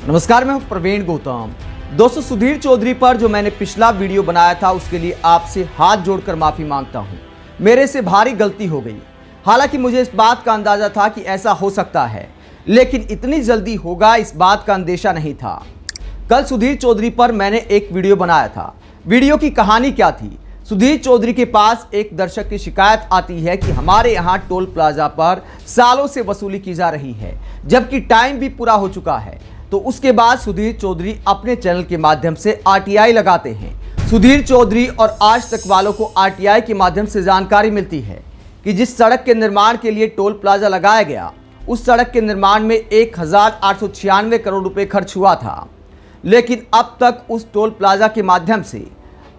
नमस्कार, मैं हूं प्रवीण गौतम। दोस्तों, सुधीर चौधरी पर जो मैंने पिछला वीडियो बनाया था उसके लिए आपसे हाथ जोड़कर माफी मांगता हूं। मेरे से भारी गलती हो गई। हालांकि मुझे इस बात का अंदाजा था कि ऐसा हो सकता है, लेकिन इतनी जल्दी होगा इस बात का अंदेशा नहीं था। कल सुधीर चौधरी पर मैंने एक वीडियो बनाया था। वीडियो की कहानी क्या थी? सुधीर चौधरी के पास एक दर्शक की शिकायत आती है कि हमारे यहाँ टोल प्लाजा पर सालों से वसूली की जा रही है, जबकि टाइम भी पूरा हो चुका है। तो उसके बाद सुधीर चौधरी अपने चैनल के माध्यम से आरटीआई लगाते हैं। सुधीर चौधरी और आज तक वालों को आरटीआई के माध्यम से जानकारी मिलती है कि जिस सड़क के निर्माण के लिए टोल प्लाजा लगाया गया, उस सड़क के निर्माण में 1896 करोड़ रुपए खर्च हुआ था, लेकिन अब तक उस टोल प्लाजा के माध्यम से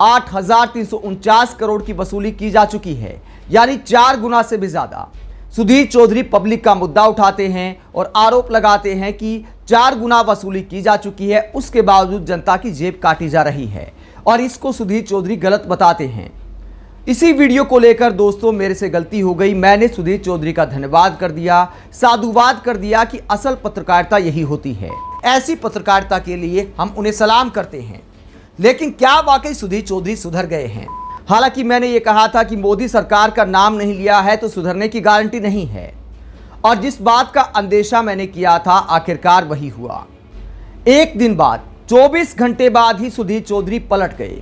8349 करोड़ की वसूली की जा चुकी है, यानी 4 गुना से भी ज्यादा। सुधीर चौधरी पब्लिक का मुद्दा उठाते हैं और आरोप लगाते हैं कि 4 गुना वसूली की जा चुकी है, उसके बावजूद जनता की जेब काटी जा रही है, और इसको सुधीर चौधरी गलत बताते हैं। इसी वीडियो को लेकर दोस्तों मेरे से गलती हो गई। मैंने सुधीर चौधरी का धन्यवाद कर दिया, साधुवाद कर दिया कि असल पत्रकारिता यही होती है। ऐसी पत्रकारिता के लिए हम उन्हें सलाम करते हैं। लेकिन क्या वाकई सुधीर चौधरी सुधर गए हैं? हालांकि मैंने ये कहा था कि मोदी सरकार का नाम नहीं लिया है तो सुधरने की गारंटी नहीं है, और जिस बात का अंदेशा मैंने किया था आखिरकार वही हुआ। एक दिन बाद 24 घंटे बाद ही सुधीर चौधरी पलट गए।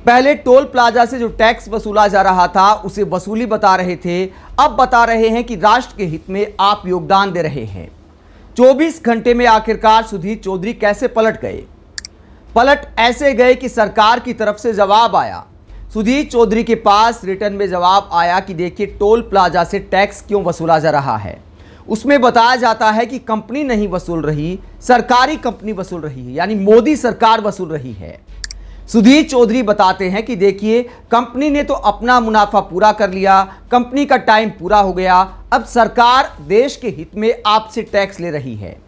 पहले टोल प्लाजा से जो टैक्स वसूला जा रहा था उसे वसूली बता रहे थे, अब बता रहे हैं कि राष्ट्र के हित में आप योगदान दे रहे हैं। 24 घंटे में आखिरकार सुधीर चौधरी कैसे पलट गए? पलट ऐसे गए कि सरकार की तरफ से जवाब आया। सुधीर चौधरी के पास रिटर्न में जवाब आया कि देखिए, टोल प्लाजा से टैक्स क्यों वसूला जा रहा है। उसमें बताया जाता है कि कंपनी नहीं वसूल रही, सरकारी कंपनी वसूल रही है, यानी मोदी सरकार वसूल रही है। सुधीर चौधरी बताते हैं कि देखिए, कंपनी ने तो अपना मुनाफा पूरा कर लिया, कंपनी का टाइम पूरा हो गया, अब सरकार देश के हित में आपसे टैक्स ले रही है।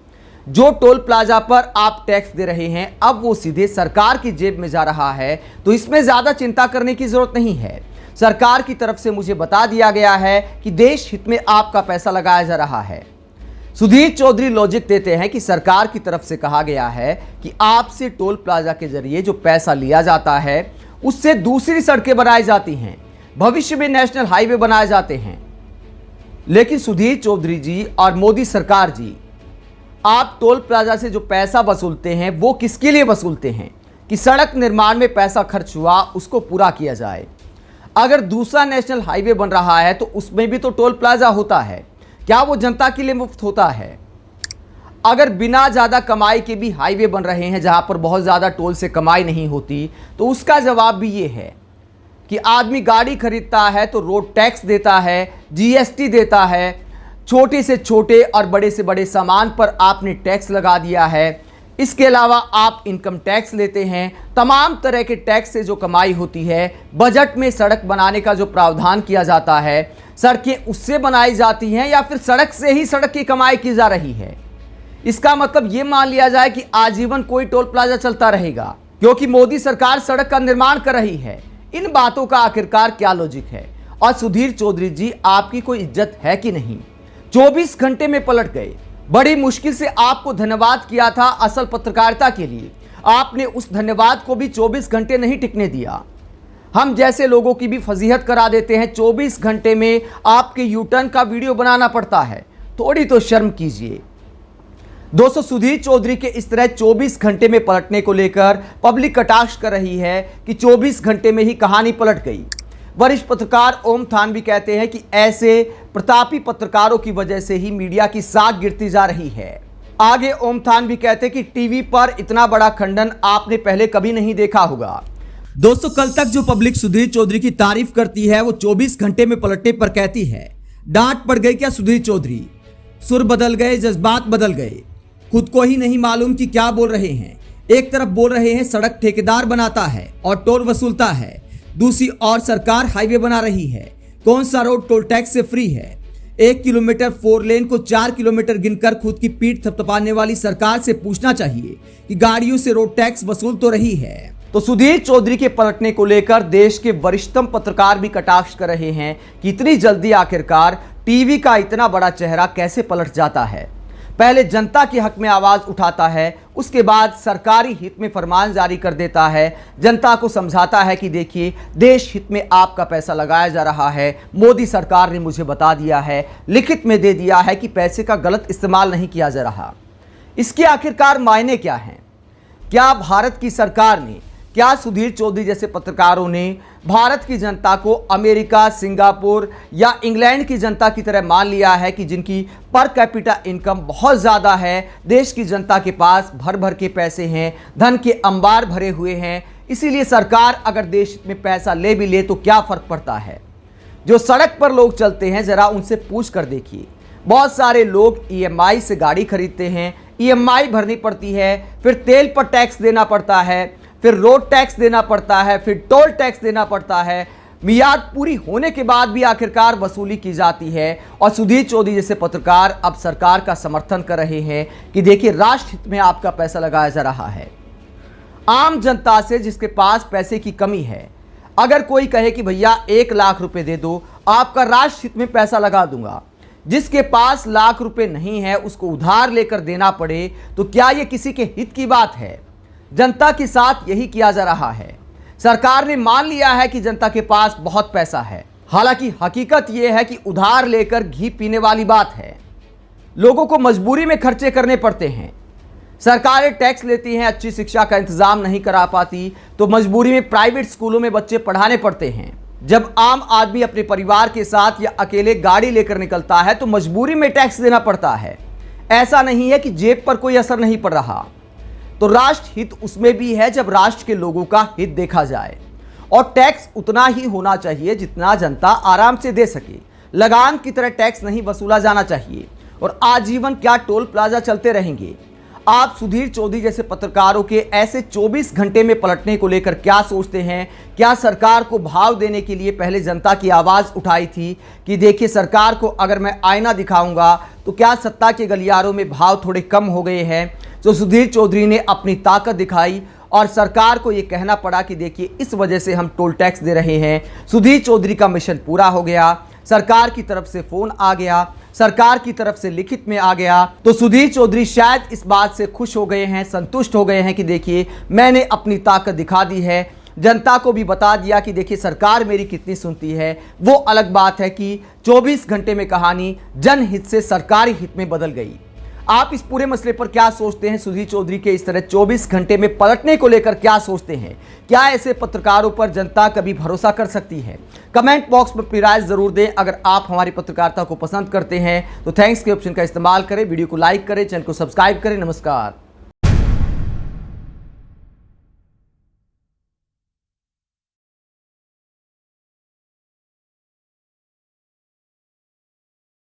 जो टोल प्लाजा पर आप टैक्स दे रहे हैं अब वो सीधे सरकार की जेब में जा रहा है, तो इसमें ज्यादा चिंता करने की जरूरत नहीं है। सरकार की तरफ से मुझे बता दिया गया है कि देश हित में आपका पैसा लगाया जा रहा है। सुधीर चौधरी लॉजिक देते हैं कि सरकार की तरफ से कहा गया है कि आपसे टोल प्लाजा के जरिए जो पैसा लिया जाता है उससे दूसरी सड़कें बनाई जाती हैं, भविष्य में नेशनल हाईवे बनाए जाते हैं। लेकिन सुधीर चौधरी जी और मोदी सरकार जी, आप टोल प्लाजा से जो पैसा वसूलते हैं वो किसके लिए वसूलते हैं? कि सड़क निर्माण में पैसा खर्च हुआ उसको पूरा किया जाए। अगर दूसरा नेशनल हाईवे बन रहा है तो उसमें भी तो टोल प्लाजा होता है, क्या वो जनता के लिए मुफ्त होता है? अगर बिना ज़्यादा कमाई के भी हाईवे बन रहे हैं जहां पर बहुत ज़्यादा टोल से कमाई नहीं होती, तो उसका जवाब भी ये है कि आदमी गाड़ी खरीदता है तो रोड टैक्स देता है, जीएसटी देता है, छोटे से छोटे और बड़े से बड़े सामान पर आपने टैक्स लगा दिया है। इसके अलावा आप इनकम टैक्स लेते हैं। तमाम तरह के टैक्स से जो कमाई होती है, बजट में सड़क बनाने का जो प्रावधान किया जाता है, सड़कें उससे बनाई जाती हैं या फिर सड़क से ही सड़क की कमाई की जा रही है। इसका मतलब ये मान लिया जाए कि आजीवन कोई टोल प्लाजा चलता रहेगा क्योंकि मोदी सरकार सड़क का निर्माण कर रही है। इन बातों का आखिरकार क्या लॉजिक है? और सुधीर चौधरी जी, आपकी कोई इज्जत है कि नहीं? 24 घंटे में पलट गए। बड़ी मुश्किल से आपको धन्यवाद किया था असल पत्रकारिता के लिए, आपने उस धन्यवाद को भी 24 घंटे नहीं टिकने दिया। हम जैसे लोगों की भी फजीहत करा देते हैं। 24 घंटे में आपके यूटर्न का वीडियो बनाना पड़ता है, थोड़ी तो शर्म कीजिए। दोस्तों, सुधीर चौधरी के इस तरह 24 घंटे में पलटने को लेकर पब्लिक कटाक्ष कर रही है कि 24 घंटे में ही कहानी पलट गई। वरिष्ठ पत्रकार ओम थानवी कहते हैं कि ऐसे प्रतापी पत्रकारों की वजह से ही मीडिया की साख गिरती जा रही है। आगे ओम थानवी कहते हैं कि टीवी पर इतना बड़ा खंडन आपने पहले कभी नहीं देखा होगा। दोस्तों, कल तक जो पब्लिक सुधीर चौधरी की तारीफ करती है वो 24 घंटे में पलटने पर कहती है डांट पड़ गई क्या सुधीर चौधरी? सुर बदल गए, जज्बात बदल गए, खुद को ही नहीं मालूम कि क्या बोल रहे हैं। एक तरफ बोल रहे हैं सड़क ठेकेदार बनाता है और टोल वसूलता है, दूसरी ओर सरकार हाईवे बना रही है। कौन सा रोड टोल टैक्स से फ्री है? 1 किलोमीटर 4 लेन को 4 किलोमीटर गिनकर खुद की पीठ थपथपाने वाली सरकार से पूछना चाहिए कि गाड़ियों से रोड टैक्स वसूल तो रही है। तो सुधीर चौधरी के पलटने को लेकर देश के वरिष्ठतम पत्रकार भी कटाक्ष कर रहे हैं कि इतनी जल्दी आखिरकार टीवी का इतना बड़ा चेहरा कैसे पलट जाता है। पहले जनता के हक में आवाज उठाता है, उसके बाद सरकारी हित में फरमान जारी कर देता है, जनता को समझाता है कि देखिए देश हित में आपका पैसा लगाया जा रहा है, मोदी सरकार ने मुझे बता दिया है, लिखित में दे दिया है कि पैसे का गलत इस्तेमाल नहीं किया जा रहा। इसके आखिरकार मायने क्या हैं? क्या भारत की सरकार ने, क्या सुधीर चौधरी जैसे पत्रकारों ने भारत की जनता को अमेरिका, सिंगापुर या इंग्लैंड की जनता की तरह मान लिया है कि जिनकी पर कैपिटा इनकम बहुत ज़्यादा है, देश की जनता के पास भर भर के पैसे हैं, धन के अंबार भरे हुए हैं, इसीलिए सरकार अगर देश में पैसा ले भी ले तो क्या फ़र्क पड़ता है? जो सड़क पर लोग चलते हैं ज़रा उनसे पूछ कर देखिए। बहुत सारे लोग EMI से गाड़ी खरीदते हैं, EMI भरनी पड़ती है, फिर तेल पर टैक्स देना पड़ता है, फिर रोड टैक्स देना पड़ता है, फिर टोल टैक्स देना पड़ता है, मियाद पूरी होने के बाद भी आखिरकार वसूली की जाती है। और सुधीर चौधरी जैसे पत्रकार अब सरकार का समर्थन कर रहे हैं कि देखिए राष्ट्र हित में आपका पैसा लगाया जा रहा है। आम जनता से जिसके पास पैसे की कमी है, अगर कोई कहे कि भैया 1 लाख रुपए दे दो, आपका राष्ट्र हित में पैसा लगा दूंगा, जिसके पास लाख रुपए नहीं है उसको उधार लेकर देना पड़े, तो क्या यह किसी के हित की बात है? जनता के साथ यही किया जा रहा है। सरकार ने मान लिया है कि जनता के पास बहुत पैसा है, हालांकि हकीकत यह है कि उधार लेकर घी पीने वाली बात है। लोगों को मजबूरी में खर्चे करने पड़ते हैं। सरकारें टैक्स लेती हैं, अच्छी शिक्षा का इंतजाम नहीं करा पाती तो मजबूरी में प्राइवेट स्कूलों में बच्चे पढ़ाने पड़ते हैं। जब आम आदमी अपने परिवार के साथ या अकेले गाड़ी लेकर निकलता है तो मजबूरी में टैक्स देना पड़ता है। ऐसा नहीं है कि जेब पर कोई असर नहीं पड़ रहा। तो राष्ट्र हित उसमें भी है जब राष्ट्र के लोगों का हित देखा जाए, और टैक्स उतना ही होना चाहिए जितना जनता आराम से दे सके। लगान की तरह टैक्स नहीं वसूला जाना चाहिए और आजीवन क्या टोल प्लाजा चलते रहेंगे। आप सुधीर चौधरी जैसे पत्रकारों के ऐसे 24 घंटे में पलटने को लेकर क्या सोचते हैं? क्या सरकार को भाव देने के लिए पहले जनता की आवाज़ उठाई थी कि देखिए सरकार को अगर मैं आईना दिखाऊंगा तो क्या सत्ता के गलियारों में भाव थोड़े कम हो गए हैं? तो सुधीर चौधरी ने अपनी ताकत दिखाई और सरकार को यह कहना पड़ा कि देखिए इस वजह से हम टोल टैक्स दे रहे हैं। सुधीर चौधरी का मिशन पूरा हो गया, सरकार की तरफ से फोन आ गया, सरकार की तरफ से लिखित में आ गया। तो सुधीर चौधरी शायद इस बात से खुश हो गए हैं, संतुष्ट हो गए हैं कि देखिए मैंने अपनी ताकत दिखा दी है, जनता को भी बता दिया कि देखिए सरकार मेरी कितनी सुनती है। वो अलग बात है कि 24 घंटे में कहानी जनहित से सरकारी हित में बदल गई। आप इस पूरे मसले पर क्या सोचते हैं? सुधीर चौधरी के इस तरह 24 घंटे में पलटने को लेकर क्या सोचते हैं? क्या ऐसे पत्रकारों पर जनता कभी भरोसा कर सकती है? कमेंट बॉक्स में अपनी राय जरूर दें। अगर आप हमारी पत्रकारिता को पसंद करते हैं तो थैंक्स के ऑप्शन का इस्तेमाल करें, वीडियो को लाइक करें, चैनल को सब्सक्राइब करें। नमस्कार।